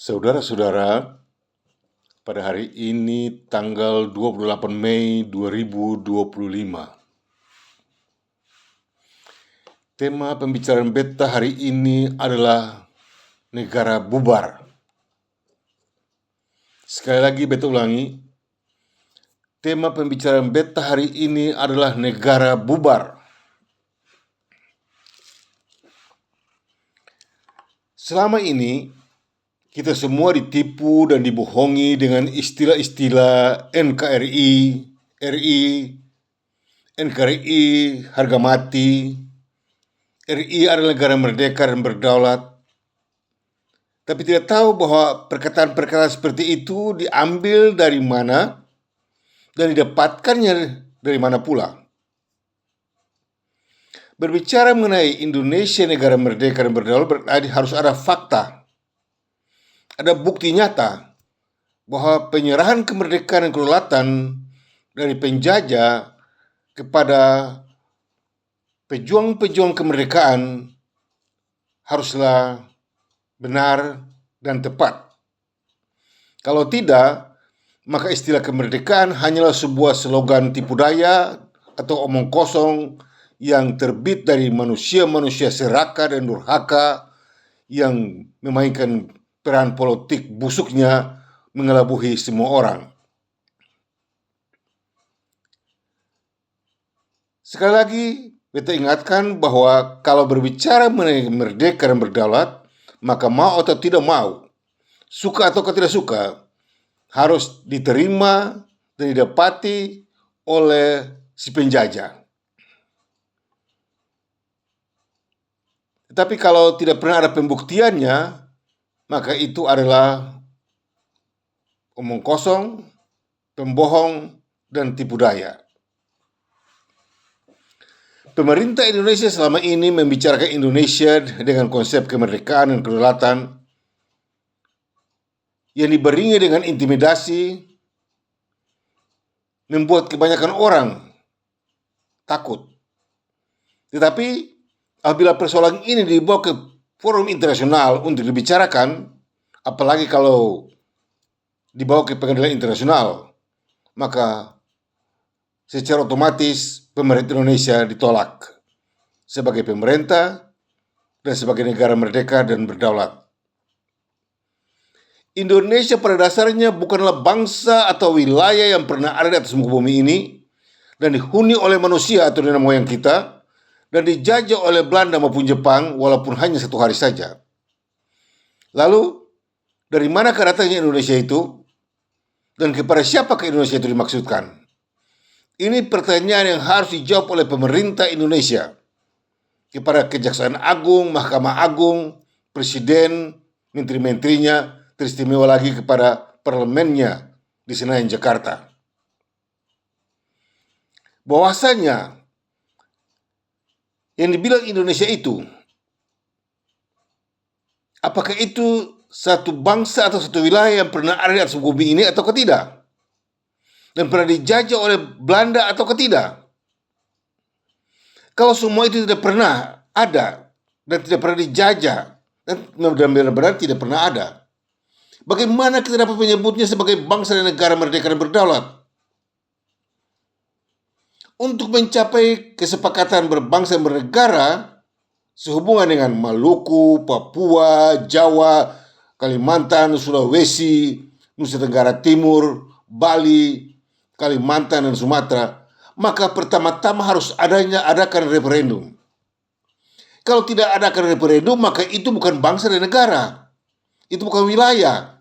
Saudara-saudara, pada hari ini tanggal 28 Mei 2025. Tema pembicaraan beta hari ini adalah negara bubar. Sekali lagi beta ulangi, tema pembicaraan beta hari ini adalah negara bubar. Selama ini kita semua ditipu dan dibohongi dengan istilah-istilah NKRI, RI, NKRI harga mati, RI adalah negara merdeka dan berdaulat. Tapi tidak tahu bahwa perkataan-perkataan seperti itu diambil dari mana dan didapatkannya dari mana pula. Berbicara mengenai Indonesia negara merdeka dan berdaulat berarti harus ada fakta. Ada bukti nyata bahwa penyerahan kemerdekaan dan kedaulatan dari penjajah kepada pejuang-pejuang kemerdekaan haruslah benar dan tepat. Kalau tidak, maka istilah kemerdekaan hanyalah sebuah slogan tipu daya atau omong kosong yang terbit dari manusia-manusia serakah dan durhaka yang memainkan peran politik busuknya mengelabuhi semua orang. Sekali lagi, beta ingatkan bahwa kalau berbicara mengenai merdeka dan berdaulat, maka mau atau tidak mau, suka atau tidak suka, harus diterima dan didapati oleh si penjajah. Tetapi kalau tidak pernah ada pembuktiannya, maka itu adalah omong kosong, pembohong, dan tipu daya. Pemerintah Indonesia selama ini membicarakan Indonesia dengan konsep kemerdekaan dan kedaulatan yang diberingi dengan intimidasi, membuat kebanyakan orang takut. Tetapi apabila persoalan ini dibawa ke forum internasional untuk dibicarakan, apalagi kalau dibawa ke pengadilan internasional, maka secara otomatis pemerintah Indonesia ditolak sebagai pemerintah dan sebagai negara merdeka dan berdaulat. Indonesia pada dasarnya bukanlah bangsa atau wilayah yang pernah ada di atas muka bumi ini dan dihuni oleh manusia atau nenek moyang kita dan dijajah oleh Belanda maupun Jepang walaupun hanya 1 hari saja. Lalu, dari mana datangnya Indonesia itu? Dan kepada siapa ke Indonesia itu dimaksudkan? Ini pertanyaan yang harus dijawab oleh pemerintah Indonesia kepada Kejaksaan Agung, Mahkamah Agung, Presiden, menteri-menterinya, teristimewa lagi kepada parlemennya di Senayan, Jakarta. Bahwasanya yang dibilang Indonesia itu, apakah itu satu bangsa atau satu wilayah yang pernah ada di atas bumi ini atau tidak? Dan pernah dijajah oleh Belanda atau tidak? Kalau semua itu tidak pernah ada dan tidak pernah dijajah dan benar-benar tidak pernah ada, bagaimana kita dapat menyebutnya sebagai bangsa dan negara merdeka dan berdaulat? Untuk mencapai kesepakatan berbangsa dan bernegara sehubungan dengan Maluku, Papua, Jawa, Kalimantan, Sulawesi, Nusa Tenggara Timur, Bali, Kalimantan, dan Sumatera, maka pertama-tama harus adakan referendum. Kalau tidak adakan referendum, maka itu bukan bangsa dan negara. Itu bukan wilayah.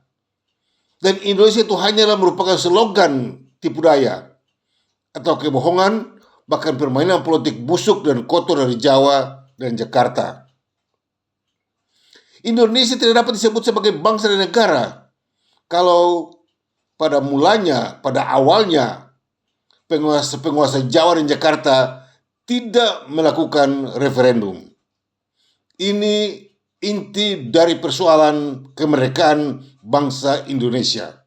Dan Indonesia itu hanyalah merupakan slogan tipu daya atau kebohongan, bahkan permainan politik busuk dan kotor dari Jawa dan Jakarta. Indonesia tidak dapat disebut sebagai bangsa dan negara kalau pada awalnya penguasa Jawa dan Jakarta tidak melakukan referendum. Ini inti dari persoalan kemerdekaan bangsa Indonesia.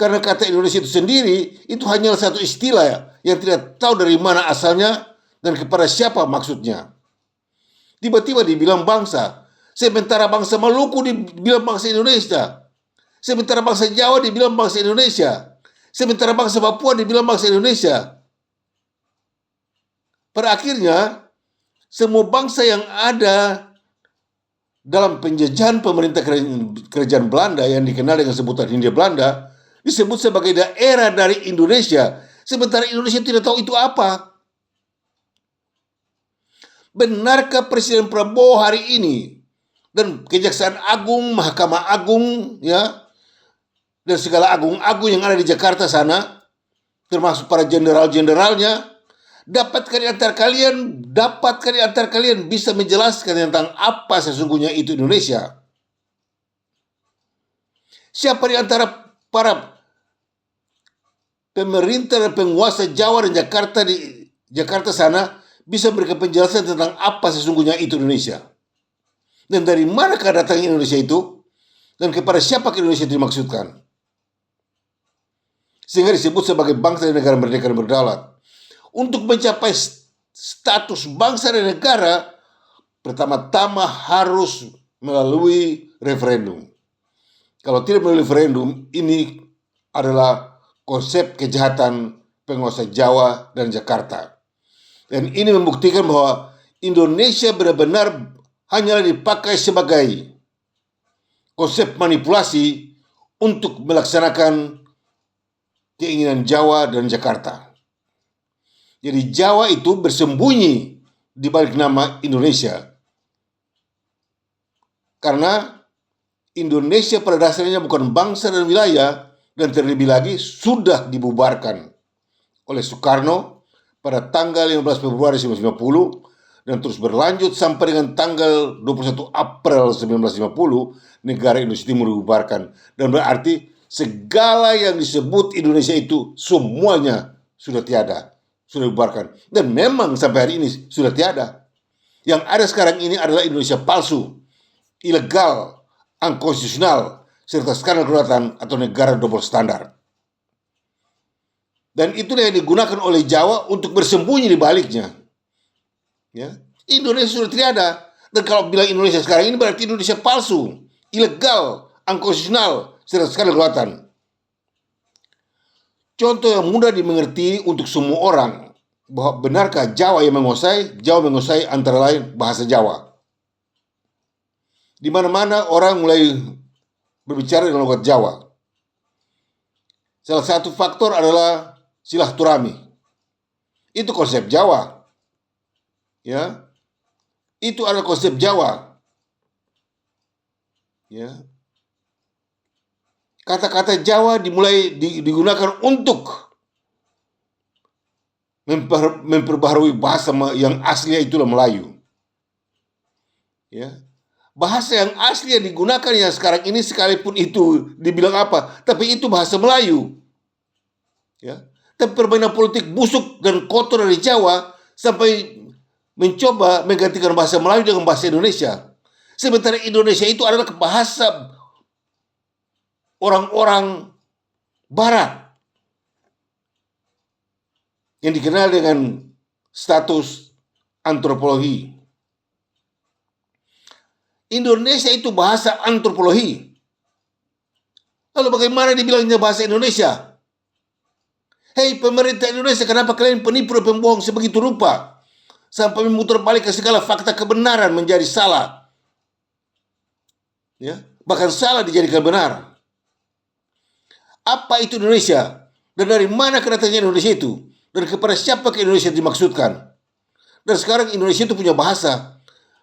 Karena kata Indonesia itu sendiri itu hanyalah satu istilah yang tidak tahu dari mana asalnya dan kepada siapa maksudnya. Tiba-tiba dibilang bangsa, Sementara bangsa Maluku dibilang bangsa Indonesia. Sementara bangsa Jawa dibilang bangsa Indonesia. Sementara bangsa Papua dibilang bangsa Indonesia. Pada akhirnya, semua bangsa yang ada dalam penjajahan pemerintah kerajaan Belanda yang dikenal dengan sebutan Hindia Belanda disebut sebagai daerah dari Indonesia. Sementara Indonesia tidak tahu itu apa. Benarkah Presiden Prabowo hari ini dan Kejaksaan Agung, Mahkamah Agung, ya, dan segala agung-agung yang ada di Jakarta sana, termasuk para jenderal-jenderalnya, dapatkan di antara kalian bisa menjelaskan tentang apa sesungguhnya itu Indonesia? Siapa di antara para pemerintah dan penguasa Jawa dan Jakarta sana bisa memberikan penjelasan tentang apa sesungguhnya itu Indonesia? Dan dari manakah datangnya Indonesia itu? Dan kepada siapa Indonesia itu dimaksudkan? Sehingga disebut sebagai bangsa dan negara merdeka dan berdaulat. Untuk mencapai status bangsa dan negara, pertama-tama harus melalui referendum. Kalau tidak melalui referendum, ini adalah konsep kejahatan penguasa Jawa dan Jakarta. Dan ini membuktikan bahwa Indonesia benar-benar hanyalah dipakai sebagai konsep manipulasi untuk melaksanakan keinginan Jawa dan Jakarta. Jadi Jawa itu bersembunyi di balik nama Indonesia. Karena Indonesia pada dasarnya bukan bangsa dan wilayah, dan terlebih lagi sudah dibubarkan oleh Soekarno pada tanggal 15 Februari 1950 dan terus berlanjut sampai dengan tanggal 21 April 1950 negara Indonesia Timur dibubarkan. Dan berarti segala yang disebut Indonesia itu semuanya sudah tiada, sudah dibubarkan. Dan memang sampai hari ini sudah tiada. Yang ada sekarang ini adalah Indonesia palsu, ilegal, unkonstitusional, serta skandal kedaulatan atau negara double standar. Dan itulah yang digunakan oleh Jawa untuk bersembunyi di baliknya. Ya, Indonesia sudah tiada. Dan kalau bilang Indonesia sekarang ini berarti Indonesia palsu, ilegal, unkonstitusional, serta skandal kedaulatan. Contoh yang mudah dimengerti untuk semua orang, bahwa benarkah Jawa yang menguasai? Jawa menguasai antara lain bahasa Jawa. Di mana-mana orang mulai berbicara dengan logat Jawa. Salah satu faktor adalah silaturahmi. Itu konsep Jawa. Ya. Itu adalah konsep Jawa. Ya. Kata-kata Jawa digunakan untuk memperbaharui bahasa yang aslinya itulah Melayu. Ya. Bahasa yang asli yang digunakan yang sekarang ini sekalipun itu dibilang apa, tapi itu bahasa Melayu. Ya. Tapi permainan politik busuk dan kotor dari Jawa sampai mencoba menggantikan bahasa Melayu dengan bahasa Indonesia. Sementara Indonesia itu adalah bahasa orang-orang Barat yang dikenal dengan status antropologi. Indonesia itu bahasa antropologi. Lalu bagaimana dibilangnya bahasa Indonesia? Hei pemerintah Indonesia, kenapa kalian penipu dan pembohong sebegitu rupa? Sampai memutar balik ke segala fakta kebenaran menjadi salah. Ya, bahkan salah dijadikan benar. Apa itu Indonesia? Dan dari mana kedatangannya Indonesia itu? Dan kepada siapa ke Indonesia dimaksudkan? Dan sekarang Indonesia itu punya bahasa.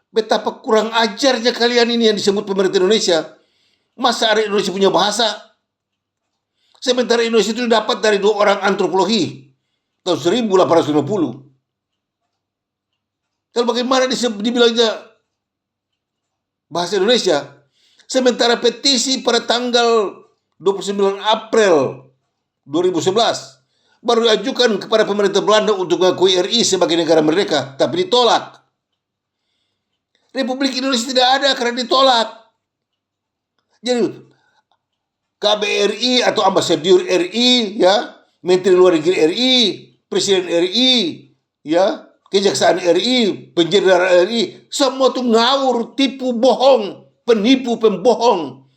Betapa kurang ajarnya kalian ini yang disebut pemerintah Indonesia. Masa ada Indonesia punya bahasa? Sementara Indonesia itu dapat dari 2 orang antropologi tahun 1850. Kalau bagaimana dibilangnya bahasa Indonesia? Sementara petisi pada tanggal 29 April 2011 baru diajukan kepada pemerintah Belanda untuk mengakui RI sebagai negara merdeka, tapi ditolak. Republik Indonesia tidak ada karena ditolak. Jadi KBRI atau Ambasador RI, ya, Menteri Luar Negeri RI, Presiden RI, ya, Kejaksaan RI, penjara RI, semua tuh ngawur, tipu, bohong, penipu, pembohong,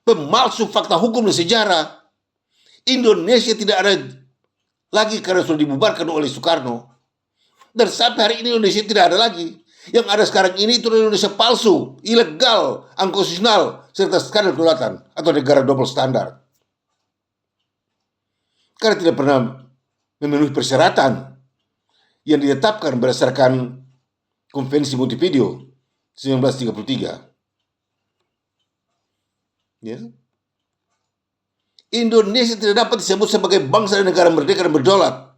pemalsu fakta hukum dan sejarah. Indonesia tidak ada lagi karena sudah dibubarkan oleh Soekarno. Dan sampai hari ini Indonesia tidak ada lagi. Yang ada sekarang ini itu Indonesia palsu, ilegal, unconstitutional, serta skandal kedaulatan atau negara double standar. Karena tidak pernah memenuhi persyaratan yang ditetapkan berdasarkan Konvensi Montevideo 1933. Ya. Indonesia tidak dapat disebut sebagai bangsa dan negara merdeka dan berdaulat.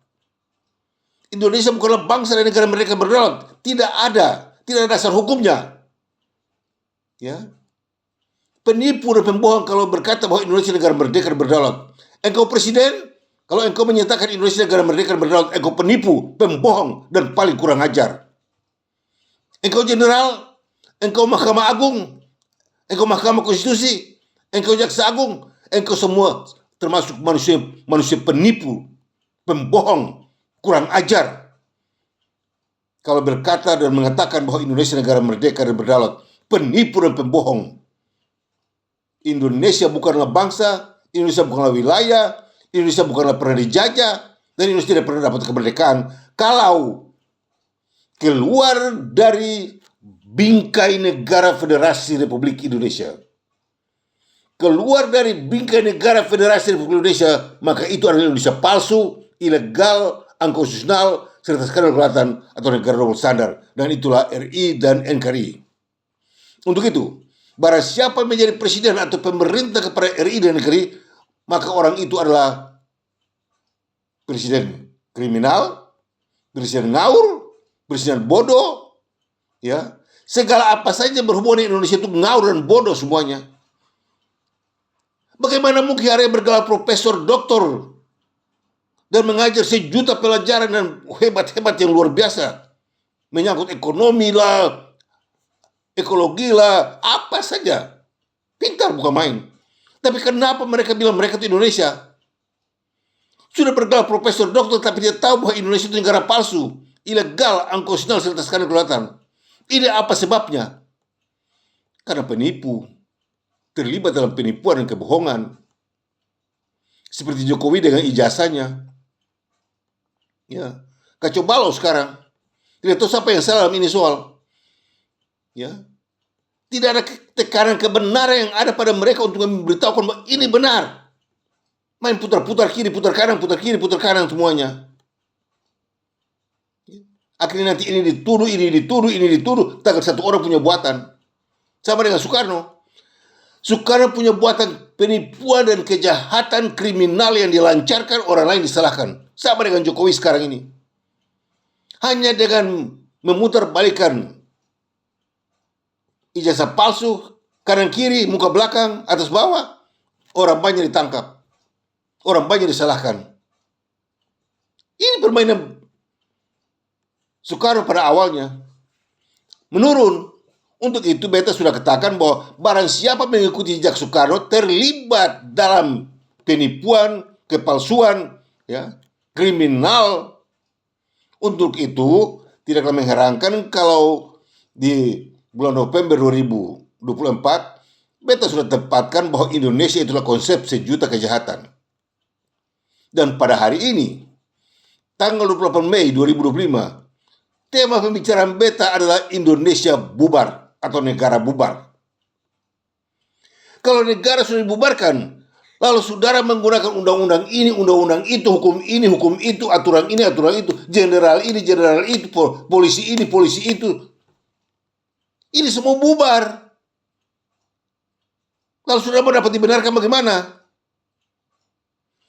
Indonesia bukanlah bangsa dan negara merdeka dan berdaulat. Tidak ada dasar hukumnya. Ya. Penipu dan pembohong kalau berkata bahwa Indonesia negara merdeka dan berdaulat. Engkau presiden, kalau engkau menyatakan Indonesia negara merdeka dan berdaulat, engkau penipu, pembohong, dan paling kurang ajar. Engkau general, engkau Mahkamah Agung, engkau Mahkamah Konstitusi, engkau Jaksa Agung, engkau semua termasuk manusia penipu, pembohong, kurang ajar. Kalau berkata dan mengatakan bahwa Indonesia negara merdeka dan berdaulat, penipu dan pembohong. Indonesia bukanlah bangsa, Indonesia bukanlah wilayah, Indonesia bukanlah pernah dijajah, dan Indonesia tidak pernah dapat kemerdekaan kalau keluar dari bingkai negara Federasi Republik Indonesia. Keluar dari bingkai negara Federasi Republik Indonesia, maka itu adalah Indonesia palsu, ilegal, unconstitutional, serta skandal kedaulatan atau negara double standar. Dan itulah RI dan NKRI. Untuk itu, barang siapa menjadi presiden atau pemerintah kepada RI dan NKRI, maka orang itu adalah presiden kriminal, presiden ngawur, presiden bodoh, ya. Segala apa saja berhubungan dengan Indonesia itu ngawur dan bodoh semuanya. Bagaimana mungkin hari bergelar profesor, doktor, dan mengajar sejuta pelajaran dan hebat-hebat yang luar biasa, menyangkut ekonomi lah, ekologi lah, apa saja, pintar bukan main. Tapi kenapa mereka bilang mereka itu Indonesia? Sudah bergelar profesor, doktor, tapi dia tahu bahwa Indonesia itu negara palsu, ilegal, unconstitutional, serta skandal kedaulatan. Ini apa sebabnya? Karena penipu, terlibat dalam penipuan dan kebohongan. Seperti Jokowi dengan ijazahnya. Ya, kacau balau sekarang. Tidak tahu siapa yang salah dalam ini soal. Ya, tidak ada tekanan kebenaran yang ada pada mereka untuk memberitahukan bahwa ini benar. Main putar-putar kiri, putar kanan, putar kiri, putar kanan semuanya. Akhirnya nanti ini dituduh, ini dituduh, ini dituduh. Takkan satu orang punya buatan. Sama dengan Soekarno. Soekarno punya buatan penipuan dan kejahatan kriminal yang dilancarkan, orang lain disalahkan. Sama dengan Jokowi sekarang ini. Hanya dengan memutarbalikkan ijazah palsu, kanan kiri, muka belakang, atas bawah, orang banyak ditangkap. Orang banyak disalahkan. Ini permainan Soekarno pada awalnya. Menurun. Untuk itu beta sudah katakan bahwa barang siapa mengikuti jejak Soekarno terlibat dalam penipuan, kepalsuan, ya, kriminal. Untuk itu tidaklah mengherankan kalau di bulan November 2024 beta sudah tempatkan bahwa Indonesia itulah konsep sejuta kejahatan. Dan pada hari ini, tanggal 28 Mei 2025, tema pembicaraan beta adalah Indonesia bubar atau negara bubar. Kalau negara sudah dibubarkan, lalu saudara menggunakan undang-undang ini, undang-undang itu, hukum itu, aturan ini, aturan itu, jenderal ini, jenderal itu, polisi ini, polisi itu. Ini semua bubar. Lalu saudara mau dapat dibenarkan bagaimana?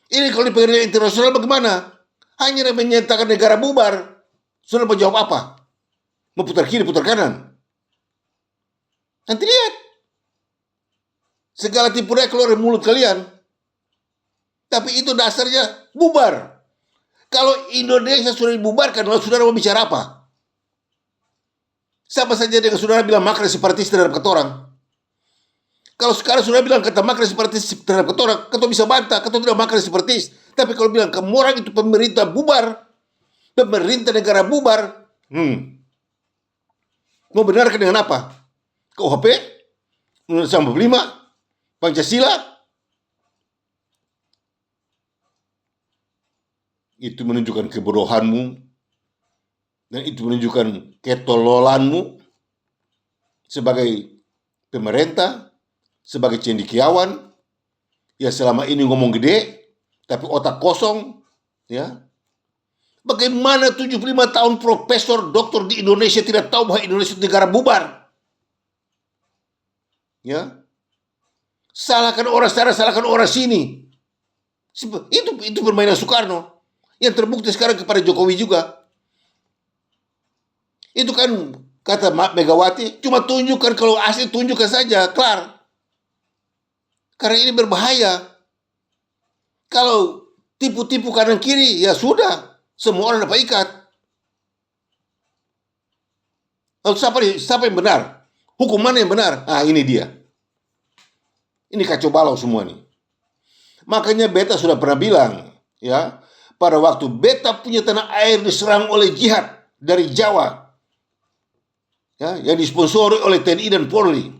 Ini kalau di pengadilan internasional bagaimana? Hanya menyatakan negara bubar. Saudara mau jawab apa? Mau putar kiri, putar kanan? Nanti lihat. Segala tipu daya keluar dari mulut kalian. Tapi itu dasarnya bubar. Kalau Indonesia sudah dibubarkan, lalu saudara mau bicara apa? Sama saja dengan saudara bilang makna separatis terhadap ketorang. Kalau sekarang saudara bilang kata makna separatis terhadap ketorang, ketua bisa bantah, ketua tidak makna separatis. Tapi kalau bilang kamu orang itu pemerintah bubar, pemerintah negara bubar, Mau benarkan dengan apa? KUHP? Undang-Undang 45? Pancasila? Itu menunjukkan kebodohanmu, dan itu menunjukkan ketololanmu sebagai pemerintah, sebagai cendekiawan yang selama ini ngomong gede tapi otak kosong, ya. Bagaimana 75 tahun profesor doktor di Indonesia tidak tahu bahwa Indonesia itu negara bubar? Ya. Salahkan orang sana, salahkan orang sini. Itu permainan Soekarno yang terbukti sekarang kepada Jokowi juga. Itu kan kata Megawati, cuma tunjukkan, kalau asli tunjukkan saja, kelar. Karena ini berbahaya. Kalau tipu-tipu kanan kiri, ya sudah, semua orang dapat ikat. Lalu siapa yang benar? Hukum mana yang benar? Ah, ini dia. Ini kacau balau semua nih. Makanya beta sudah pernah bilang, ya, pada waktu beta punya tanah air diserang oleh jihad dari Jawa, ya, yang disponsori oleh TNI dan Polri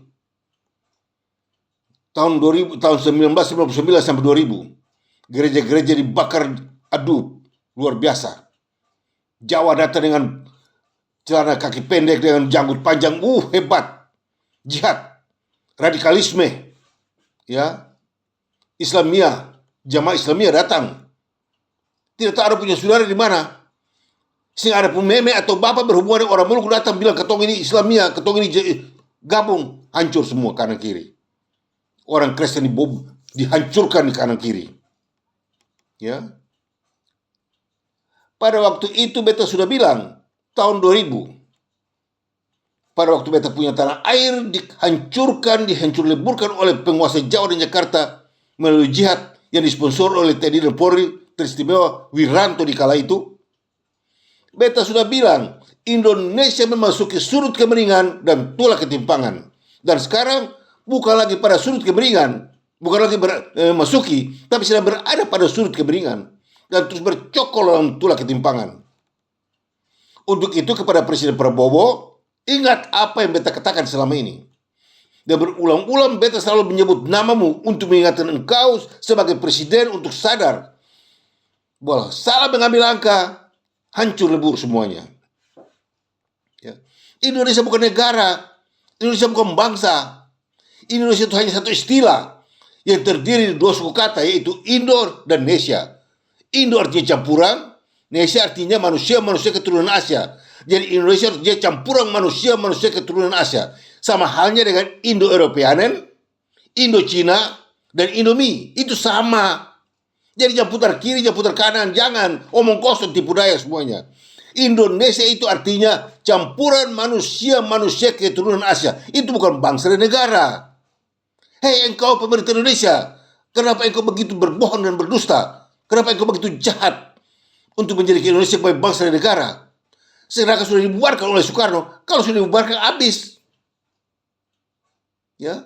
tahun 2000, tahun 1999 sampai 2000. Gereja-gereja dibakar, aduh, luar biasa. Jawa datang dengan celana kaki pendek dengan janggut panjang, hebat. Jihad, radikalisme, ya, Islamia, jamaah Islamia datang. Tidak tahu ada punya saudara di mana. Sehingga ada meme atau bapak berhubungan dengan orang Maluku datang bilang ketong ini Islamia, ketong ini gabung, hancur semua kanan kiri. Orang Kristen dihancurkan di kanan kiri. Ya. Pada waktu itu beta sudah bilang tahun 2000. Pada waktu beta punya tanah air dihancurkan, dihancur-leburkan oleh penguasa Jawa dan Jakarta melalui jihad yang disponsor oleh TNI dan Polri, teristimewa Wiranto di kala itu. Beta sudah bilang, Indonesia memasuki sudut kemiringan dan tulah ketimpangan. Dan sekarang bukan lagi pada sudut kemiringan, bukan lagi memasuki, tapi sedang berada pada sudut kemiringan dan terus bercokol dalam tulah ketimpangan. Untuk itu kepada Presiden Prabowo, ingat apa yang beta katakan selama ini. Dan berulang-ulang beta selalu menyebut namamu untuk mengingatkan engkau sebagai presiden untuk sadar bahwa salah mengambil langkah, hancur lebur semuanya. Ya. Indonesia bukan negara, Indonesia bukan bangsa. Indonesia itu hanya satu istilah yang terdiri dari dua suku kata, yaitu Indo dan Nesia. Indo artinya campuran, Nesia artinya manusia keturunan Asia. Jadi Indonesia artinya campuran manusia keturunan Asia. Sama halnya dengan Indo-Europeanen, Indo-Cina, dan Indomie. Itu sama. Jadi jangan putar kiri, jangan putar kanan, jangan omong kosong, tipu daya semuanya. Indonesia itu artinya campuran manusia keturunan Asia. Itu bukan bangsa dan negara. Hei engkau pemerintah Indonesia, kenapa engkau begitu berbohong dan berdusta? Kenapa engkau begitu jahat untuk menjadikan Indonesia sebagai bangsa dan negara? Sedangkan sudah dibubarkan oleh Soekarno. Kalau sudah dibubarkan, habis. Ya.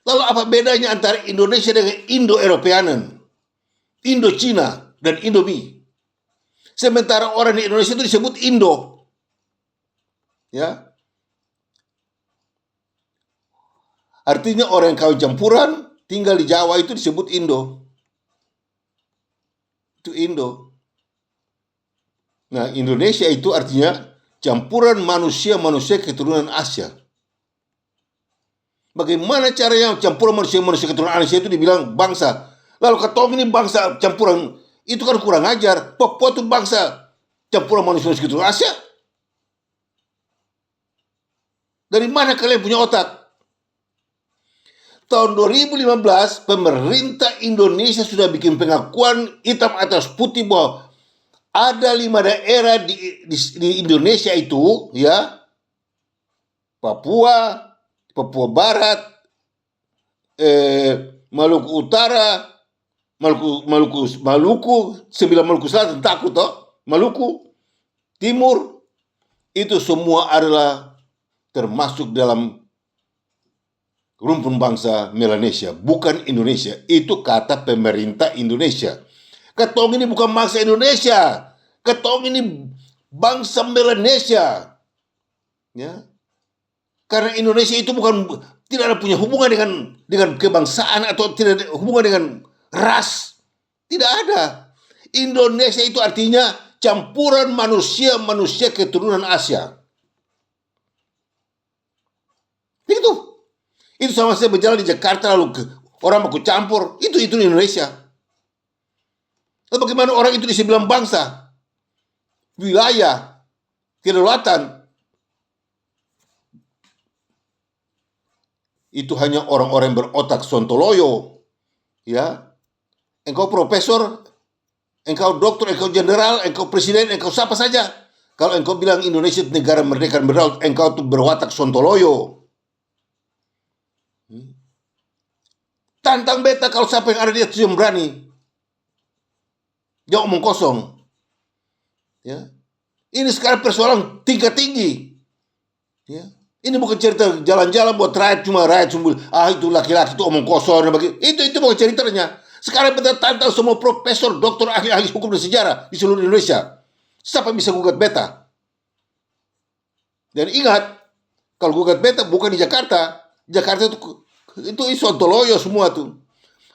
Lalu apa bedanya antara Indonesia dengan Indo-Europeanen, Indo-Cina, dan Indomie? Sementara orang di Indonesia itu disebut Indo. Ya. Artinya orang yang kawin campuran tinggal di Jawa itu disebut Indo. Itu Indo. Nah, Indonesia itu artinya campuran manusia keturunan Asia. Bagaimana caranya campuran manusia keturunan Asia itu dibilang bangsa? Lalu ketong ini bangsa campuran, itu kan kurang ajar. Papua itu bangsa campuran manusia keturunan Asia. Dari mana kalian punya otak? Tahun 2015, pemerintah Indonesia sudah bikin pengakuan hitam atas putih bahwa ada 5 daerah di Indonesia itu, ya, Papua Barat, Maluku Utara, Maluku, 9 Maluku Selatan, takut toh, Maluku Timur, itu semua adalah termasuk dalam rumpun bangsa Melanesia, bukan Indonesia. Itu kata pemerintah Indonesia. Ketong ini bukan bangsa Indonesia. Ketong ini bangsa Melanesia. Ya. Karena Indonesia itu tidak ada punya hubungan dengan kebangsaan atau tidak ada hubungan dengan ras. Tidak ada. Indonesia itu artinya campuran manusia keturunan Asia. Itu. Itu sama saya berjalan di Jakarta lalu orang mau campur. Itu Indonesia. Lalu bagaimana orang itu bisa bilang bangsa? Wilayah, kedaulatan. Itu hanya orang-orang yang berotak sontoloyo. Ya. Engkau profesor, engkau dokter, engkau jenderal, engkau presiden, engkau siapa saja. Kalau engkau bilang Indonesia negara merdeka dan berdaulat, engkau tuh berwatak sontoloyo. Tantang beta kalau siapa yang ada di atas yang berani. Jangan omong kosong. Ya. Ini sekarang persoalan tingkat tinggi. Ya. Ini bukan cerita jalan-jalan buat rakyat cuma itu laki-laki itu omong kosong. Itu bukan ceritanya. Sekarang beta tantang semua profesor, doktor, ahli-ahli hukum dan sejarah di seluruh Indonesia. Siapa bisa gugat beta? Dan ingat, kalau gugat beta bukan di Jakarta. Jakarta itu sontoloyo semua tuh.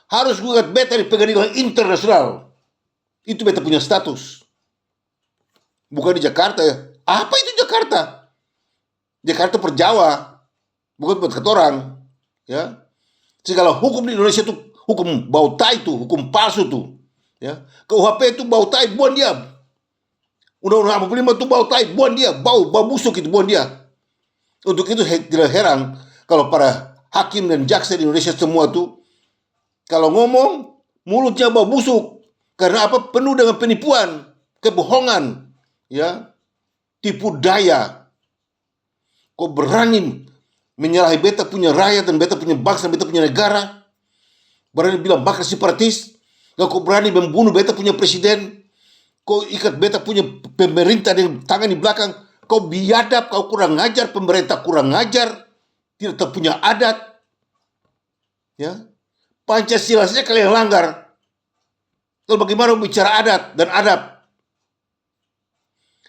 Harus gugat beta di pengadilan internasional. Itu beta punya status. Bukan di Jakarta ya. Apa itu Jakarta? Jakarta per Jawa, bukan buat orang, ya. Segala hukum di Indonesia itu hukum bau tai itu, hukum palsu tuh, ya. KUHP itu bau tai, buang dia. Undang-Undang 45 itu bau tai, buang dia, bau busuk itu buang dia. Untuk itu tidak heran kalau para hakim dan jaksa di Indonesia semua tuh kalau ngomong mulutnya bau busuk karena apa? Penuh dengan penipuan, kebohongan, ya, tipu daya. Kau berani menyalahi beta punya rakyat dan beta punya bangsa, beta punya negara. Berani bilang bakal separatis. Kau berani membunuh beta punya presiden. Kau ikat beta punya pemerintah dengan tangan di belakang. Kau biadab, kau kurang ngajar, pemerintah kurang ngajar. Tidak punya adat. Ya. Pancasila saja kalian langgar. Lalu bagaimana bicara adat dan adab?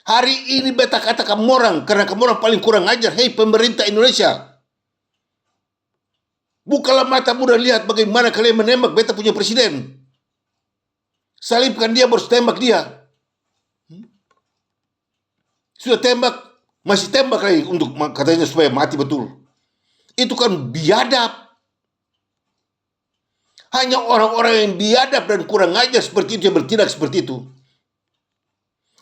Hari ini beta kata kamu orang karena kamu orang paling kurang ajar. Hei pemerintah Indonesia, bukalah matamu dan lihat bagaimana kalian menembak beta punya presiden. Salibkan dia, baru tembak dia. Sudah tembak, masih tembak lagi untuk katanya supaya mati betul. Itu kan biadab. Hanya orang-orang yang biadab dan kurang ajar seperti itu yang bertindak seperti itu.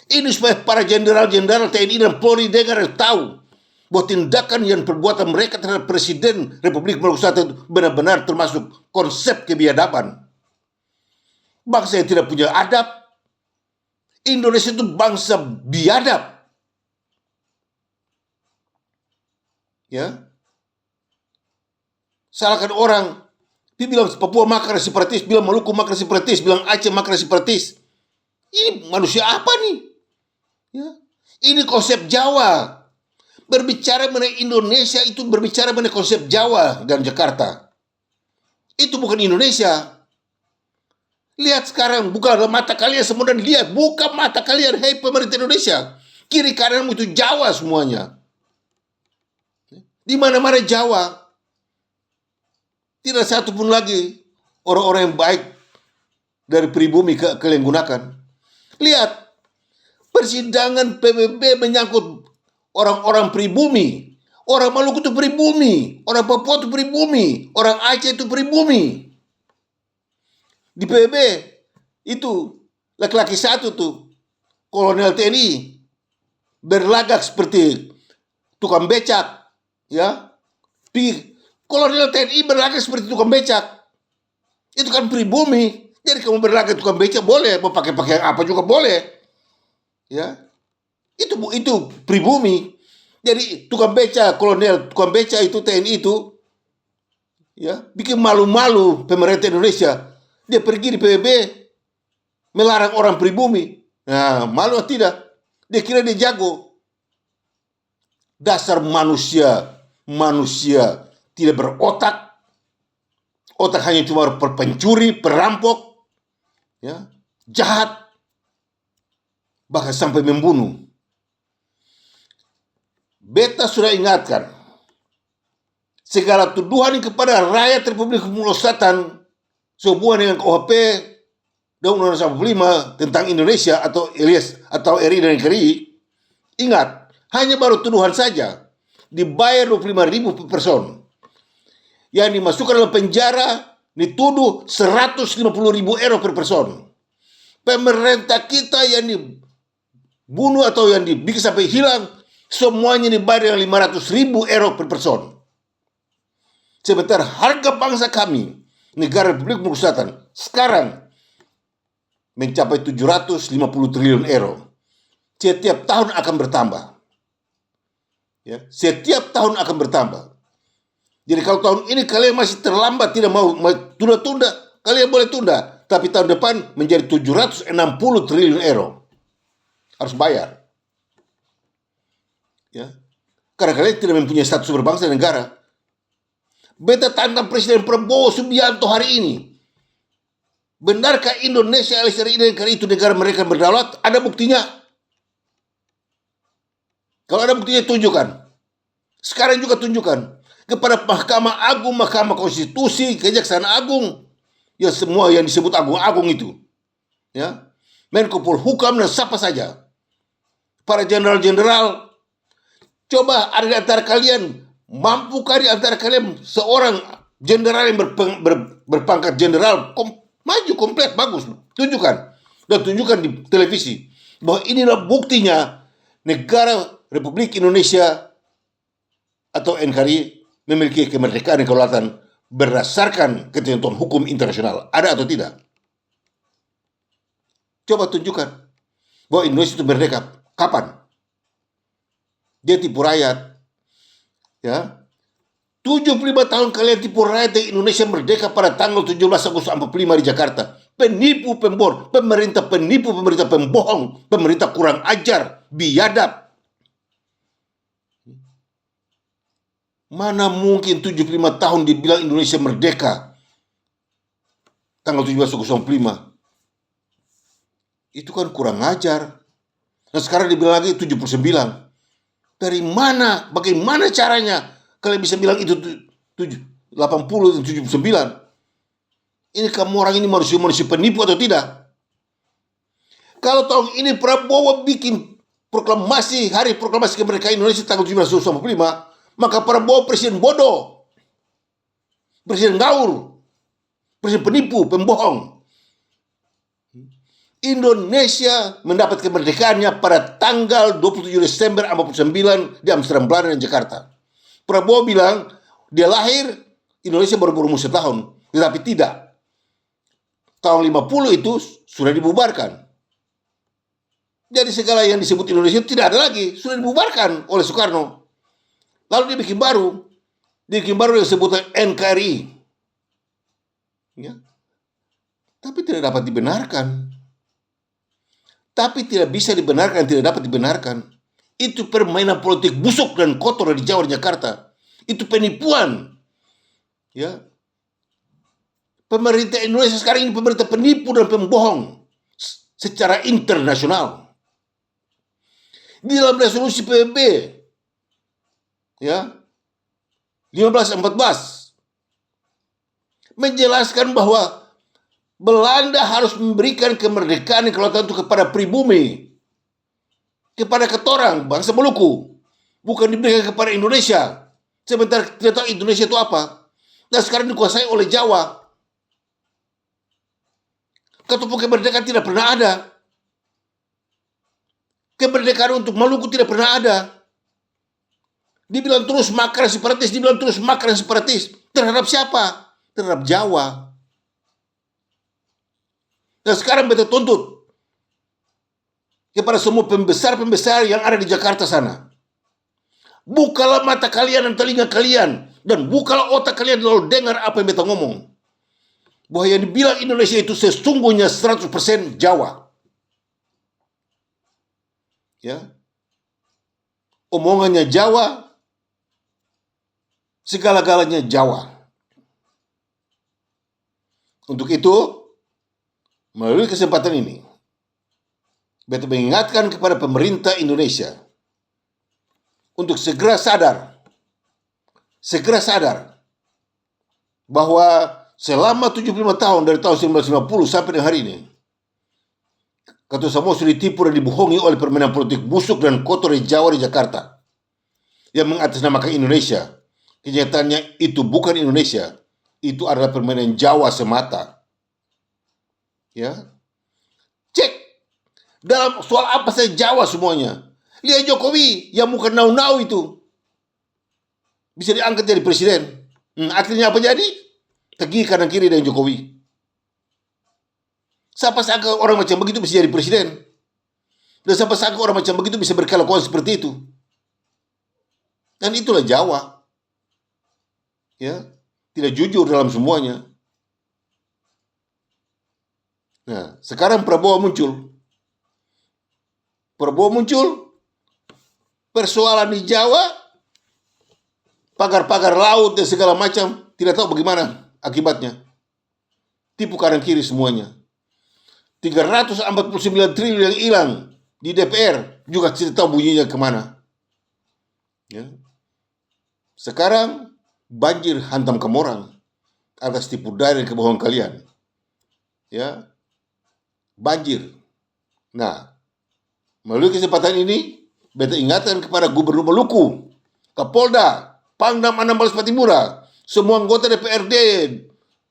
Ini supaya para jenderal-jenderal TNI dan Polri dengar dan tahu bahwa tindakan yang perbuatan mereka terhadap Presiden Republik Maluku Selatan itu benar-benar termasuk konsep kebiadaban. Bangsa yang tidak punya adab. Indonesia itu bangsa biadab. Ya. Salahkan orang. Dia bilang Papua makar separatis, bilang Maluku makar separatis, bilang Aceh makar separatis. Ini manusia apa nih? Ya. Ini konsep Jawa. Berbicara mengenai Indonesia itu berbicara mengenai konsep Jawa dan Jakarta. Itu bukan Indonesia. Lihat sekarang, buka mata kalian semua dan lihat, buka mata kalian, hei pemerintah Indonesia. Kiri kananmu itu Jawa semuanya. Di mana-mana Jawa. Tidak satu pun lagi orang-orang yang baik dari pribumi kalian gunakan. Lihat, persidangan PBB menyangkut orang-orang pribumi. Orang Maluku itu pribumi. Orang Papua itu pribumi. Orang Aceh itu pribumi. Di PBB itu laki-laki satu tuh, kolonel TNI, berlagak seperti tukang becak. Ya, kolonel TNI berlagak seperti tukang becak. Itu kan pribumi. Jadi kamu berlagak tukang becak boleh, mau pakai pakaian apa juga boleh. Ya, itu pribumi. Jadi tukang beca, kolonel tukang beca itu TNI itu, ya, bikin malu-malu pemerintah Indonesia. Dia pergi di PBB melarang orang pribumi. Nah, malu atau tidak? Dia kira dia jago. Dasar manusia tidak berotak. Otak hanya cuma pencuri, perampok, ya, jahat. Bahkan sampai membunuh. beta sudah ingatkan, segala tuduhan kepada rakyat Republik Komodo Selatan sehubungan dengan KUHP dan Undang-Undang 45 tentang Indonesia atau alias atau RI dan NKRI, ingat, hanya baru tuduhan saja, dibayar 25.000 per person. Yang dimasukkan dalam penjara dituduh 150.000 euro per person. Pemerintah kita yang dibunuh atau yang dibikin sampai hilang, semuanya dibayar dengan 500.000 euro per person. Sementara harga bangsa kami, negara Republik Komodo Selatan, sekarang mencapai 750 triliun euro. Setiap tahun akan bertambah. Ya, setiap tahun akan bertambah. Jadi kalau tahun ini kalian masih terlambat, tidak mau tunda-tunda, kalian boleh tunda. Tapi tahun depan menjadi 760 triliun euro. Harus bayar. Ya. Karena kalian tidak mempunyai status berbangsa dan negara. Beta tantang Presiden Prabowo Subianto hari ini. Benarkah Indonesia alias RI dan NKRI itu negara mereka berdaulat? Ada buktinya. Kalau ada buktinya tunjukkan. Sekarang juga tunjukkan kepada Mahkamah Agung, Mahkamah Konstitusi, Kejaksaan Agung, ya semua yang disebut agung-agung itu, ya, Menko Polhukam dan siapa saja, para jenderal-jenderal. Coba ada di antara kalian, mampukah di antara kalian seorang jenderal yang berpangkat jenderal maju komplit bagus, tunjukkan dan tunjukkan di televisi bahwa inilah buktinya negara Republik Indonesia atau NKRI memiliki kemerdekaan dan kedaulatan berdasarkan ketentuan hukum internasional. Ada atau tidak? Coba tunjukkan bahwa Indonesia itu merdeka. Kapan? Dia tipu rakyat. Ya. 75 tahun kalian tipu rakyat di Indonesia merdeka pada tanggal 17 Agustus 45 di Jakarta. Penipu pembor, pemerintah penipu, pemerintah pembohong, pemerintah kurang ajar, biadab. Mana mungkin 75 tahun dibilang Indonesia merdeka tanggal 17 Agustus 45. Itu kan kurang ajar. Nah sekarang dibilang lagi 79. Dari mana? Bagaimana caranya kalian bisa bilang itu 80 dan 79? Ini kamu orang ini manusia-manusia penipu atau tidak? Kalau tahun ini Prabowo bikin proklamasi, hari proklamasi kemerdekaan Indonesia tanggal 17 Agustus 45, maka Prabowo presiden bodoh, presiden gaul, presiden penipu, pembohong. Indonesia mendapat kemerdekaannya pada tanggal 27 Desember 1949 di Amsterdam, Belanda dan Jakarta. Prabowo bilang dia lahir Indonesia baru berumur setahun, tetapi tidak. Tahun 50 itu sudah dibubarkan. Jadi segala yang disebut Indonesia tidak ada lagi, sudah dibubarkan oleh Soekarno. Lalu dia bikin baru yang disebut NKRI. Ya. Tapi tidak dapat dibenarkan. Tapi tidak bisa dibenarkan, tidak dapat dibenarkan. Itu permainan politik busuk dan kotor di Jawa dan Jakarta. Itu penipuan. Ya. Pemerintah Indonesia sekarang ini pemerintah penipu dan pembohong secara internasional. Di dalam resolusi PBB ya 1514 menjelaskan bahwa Belanda harus memberikan kemerdekaan dan kedaulatan itu kepada pribumi, kepada ketorang bangsa Maluku, bukan diberikan kepada Indonesia. Sementara kita tahu Indonesia itu apa. Nah sekarang dikuasai oleh Jawa. Ketemu kemerdekaan tidak pernah ada. Kemerdekaan untuk Maluku tidak pernah ada. Dibilang terus makar separatis, dibilang terus makar separatis. Terhadap siapa? Terhadap Jawa. Dan sekarang beta tuntut kepada semua pembesar-pembesar yang ada di Jakarta sana. Bukalah mata kalian dan telinga kalian. Dan bukalah otak kalian lalu dengar apa yang beta ngomong. Bahwa yang dibilang Indonesia itu sesungguhnya 100% Jawa. Ya. Omongannya Jawa, segala-galanya Jawa. Untuk itu, melalui kesempatan ini, beta mengingatkan kepada pemerintah Indonesia untuk segera sadar bahwa selama 75 tahun dari tahun 1950 sampai dengan hari ini, kata semua sudah ditipu dan dibohongi oleh permainan politik busuk dan kotor di Jawa di Jakarta yang mengatasnamakan Indonesia. Kenyataannya itu bukan Indonesia, itu adalah permainan Jawa semata. Ya, cek dalam soal apa saja Jawa semuanya. Lihat Jokowi yang muka nau-nau itu bisa diangkat jadi presiden. Akhirnya apa jadi? Tegi kanan kiri dengan Jokowi. Siapa sangka orang macam begitu bisa jadi presiden? Dan siapa sangka orang macam begitu bisa berkelakuan seperti itu? Dan itulah Jawa. Ya, tidak jujur dalam semuanya. Nah, sekarang Prabowo muncul. Persoalan di Jawa, pagar-pagar laut dan segala macam, tidak tahu bagaimana akibatnya. Tipu kanan kiri semuanya. 349 triliun yang hilang di DPR juga tidak tahu bunyinya kemana. Ya. Sekarang banjir hantam kamu orang atas tipu daya dan kebohongan kalian. Ya, banjir. Nah, melalui kesempatan ini, beta ingatkan kepada Gubernur Maluku, Kapolda, Pangdam Anambas Patimura, semua anggota DPRD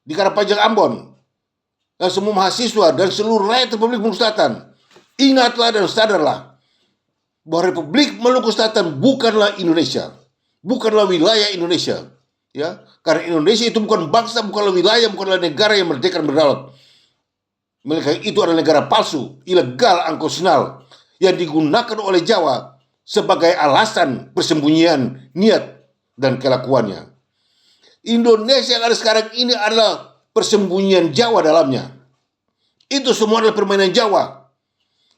di Karapajang Ambon, dan semua mahasiswa dan seluruh rakyat Republik Maluku Selatan, ingatlah dan sadarlah bahwa Republik Maluku Selatan bukanlah Indonesia, bukanlah wilayah Indonesia. Ya, karena Indonesia itu bukan bangsa, bukanlah wilayah, bukanlah negara yang merdeka dan berdaulat. Melainkan itu adalah negara palsu, ilegal, angkosinal yang digunakan oleh Jawa sebagai alasan persembunyian niat dan kelakuannya. Indonesia yang ada sekarang ini adalah persembunyian Jawa dalamnya. Itu semua adalah permainan Jawa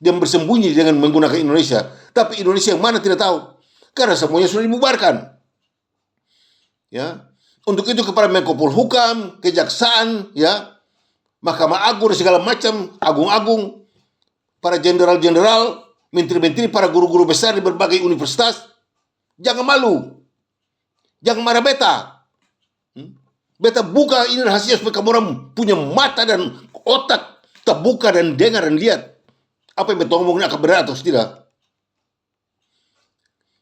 yang bersembunyi dengan menggunakan Indonesia. Tapi Indonesia yang mana tidak tahu, karena semuanya sudah dibubarkan. Ya, untuk itu kepada Menko Polhukam, Kejaksaan, ya, Mahkamah Agung dan segala macam, agung-agung, para jenderal-jenderal, menteri-menteri, para guru-guru besar di berbagai universitas, jangan malu, jangan marah beta. Beta buka ini rahasia supaya kamu orang punya mata dan otak terbuka dan dengar dan lihat apa yang beta ngomong ini akan benar atau tidak.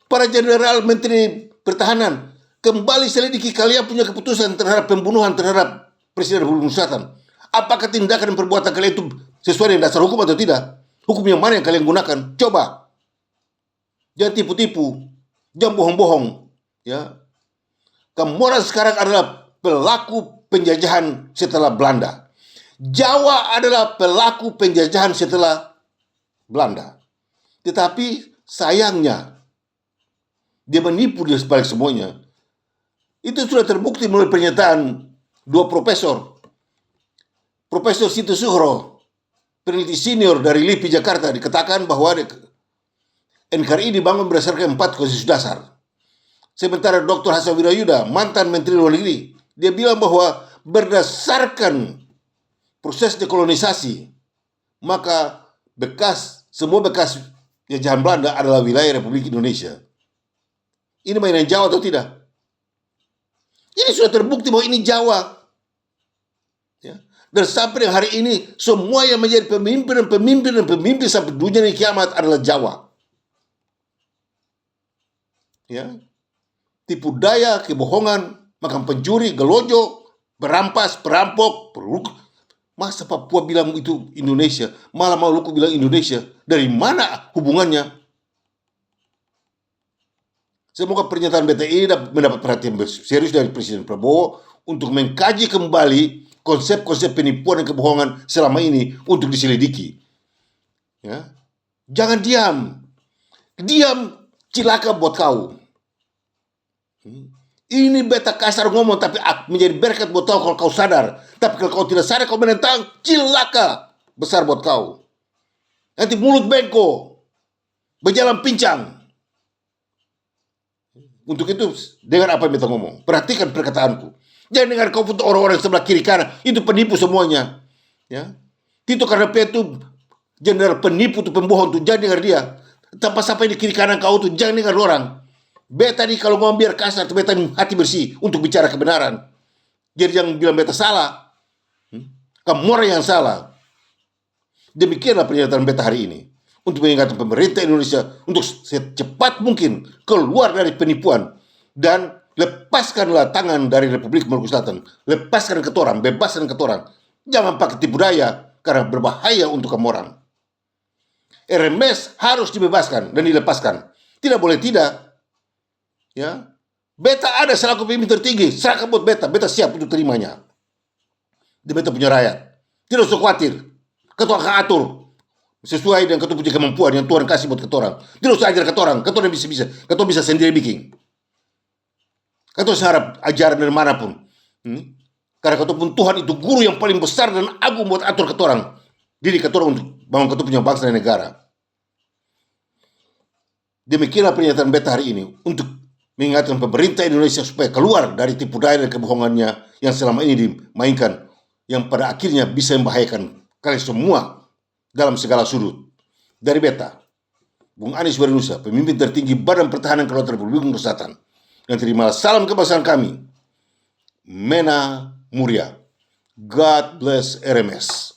Para jenderal, menteri pertahanan, kembali selidiki kalian punya keputusan terhadap pembunuhan terhadap Presiden Republik Indonesia Selatan. Apakah tindakan dan perbuatan kalian itu sesuai dengan dasar hukum atau tidak? Hukum yang mana yang kalian gunakan? Coba. Jangan tipu-tipu, jangan bohong-bohong. Ya, kamu orang sekarang adalah pelaku penjajahan setelah Belanda. Jawa adalah pelaku penjajahan setelah Belanda. Tetapi sayangnya, dia menipu di sebalik semuanya. Itu sudah terbukti melalui pernyataan dua profesor. Profesor Siti Zuhro, peneliti senior dari LIPI Jakarta, dikatakan bahwa NKRI dibangun berdasarkan 4 konstitusi dasar. Sementara Dr. Hasan Wirayuda, mantan Menteri Luar Negeri, dia bilang bahwa berdasarkan proses dekolonisasi, maka semua bekas jajahan Belanda adalah wilayah Republik Indonesia. Ini mainan Jawa atau tidak? Ini sudah terbukti bahwa ini Jawa. Ya. Dan sampai dengan hari ini, semua yang menjadi pemimpin sampai dunia ini kiamat adalah Jawa. Ya. Tipu daya, kebohongan, makan pencuri, gelojo, berampas, perampok, masa Papua bilang itu Indonesia, malah Maluku bilang Indonesia. Dari mana hubungannya? Semoga pernyataan BTI mendapat perhatian serius dari Presiden Prabowo untuk mengkaji kembali konsep-konsep penipuan dan kebohongan selama ini untuk diselidiki. Ya. Jangan diam. Diam cilaka buat kau. Ini beta kasar ngomong, tapi menjadi berkat buat kau kalau kau sadar. Tapi kalau kau tidak sadar, kau menentang, cilaka besar buat kau. Nanti mulut bengkok, berjalan pincang. Untuk itu, dengar apa yang beta ngomong. Perhatikan perkataanku. Jangan dengar kau untuk orang-orang sebelah kiri kanan. Itu penipu semuanya. Ya. Tito Karnavian itu jenderal penipu, itu pembohong, tuh jangan dengar dia. Tanpa sampai di kiri kanan kau tuh jangan dengar orang. Beta nih kalau ngomong biar kasar, beta hati bersih untuk bicara kebenaran. Jadi jangan bilang beta salah. Kamu orang yang salah. Demikianlah pernyataan beta hari ini. Untuk mengingatkan pemerintah Indonesia untuk secepat mungkin keluar dari penipuan. Dan lepaskanlah tangan dari Republik Maluku Selatan. Lepaskan ketorang, bebaskan ketorang. Jangan pakai tipu daya karena berbahaya untuk kamu orang. RMS harus dibebaskan dan dilepaskan. Tidak boleh tidak. Ya, beta ada selaku pemimpin tertinggi, serahkan buat beta, beta siap untuk terimanya. Di beta punya rakyat, tidak usah khawatir. Ketua akan atur sesuai dengan ketua punya kemampuan yang Tuhan kasih buat ketorang. Tidak usah ajar ketorang, ketua bisa, ketua bisa sendiri bikin. Ketua harap ajaran dari manapun. Karena ketua pun Tuhan itu guru yang paling besar dan agung buat atur ketorang. Didik ketorang untuk bangun ketua punya bangsa dan negara. Demikianlah pernyataan beta hari ini untuk mengingatkan pemerintah Indonesia supaya keluar dari tipu daya dan kebohongannya yang selama ini dimainkan, yang pada akhirnya bisa membahayakan kalian semua dalam segala sudut. Dari beta, Bung Anies Warinusa, pemimpin tertinggi Badan Pertahanan Kelautan Republik Indonesia Selatan, yang terimalah salam kebangsaan kami. Mena Muria. God bless RMS.